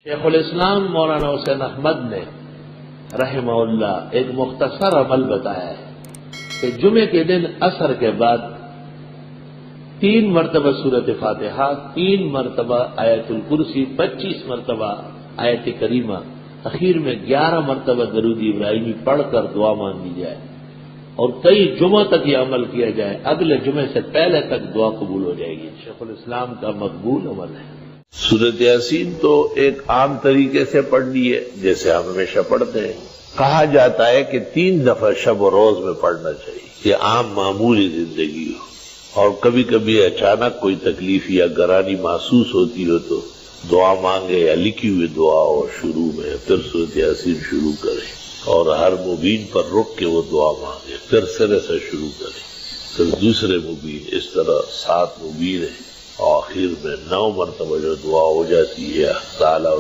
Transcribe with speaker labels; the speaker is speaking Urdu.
Speaker 1: شیخ الاسلام مولانا حسین احمد نے رحمہ اللہ ایک مختصر عمل بتایا ہے کہ جمعے کے دن عصر کے بعد 3 مرتبہ سورۃ فاتحہ، 3 مرتبہ آیت الکرسی، 25 مرتبہ آیت کریمہ، اخیر میں 11 مرتبہ درود ابراہیمی پڑھ کر دعا مانگی جائے اور کئی جمعہ تک یہ عمل کیا جائے، اگلے جمعے سے پہلے تک دعا قبول ہو جائے گی۔ شیخ الاسلام کا مقبول عمل ہے۔
Speaker 2: سورۃ یاسین تو ایک عام طریقے سے پڑھنی ہے جیسے ہم ہمیشہ پڑھتے ہیں۔ کہا جاتا ہے کہ 3 دفعہ شب و روز میں پڑھنا چاہیے، یہ عام معمولی زندگی ہو، اور کبھی کبھی اچانک کوئی تکلیف یا گرانی محسوس ہوتی ہو تو دعا مانگے یا لکھی ہوئی دعا ہو شروع میں، پھر سورۃ یاسین شروع کرے اور ہر مبین پر رک کے وہ دعا مانگے، پھر سرے سے شروع کرے، پھر دوسرے مبین، اس طرح 7 مبین ہیں، اور آخر میں 9 مرتبہ جو دعا ہو جاتی ہے تعالیٰ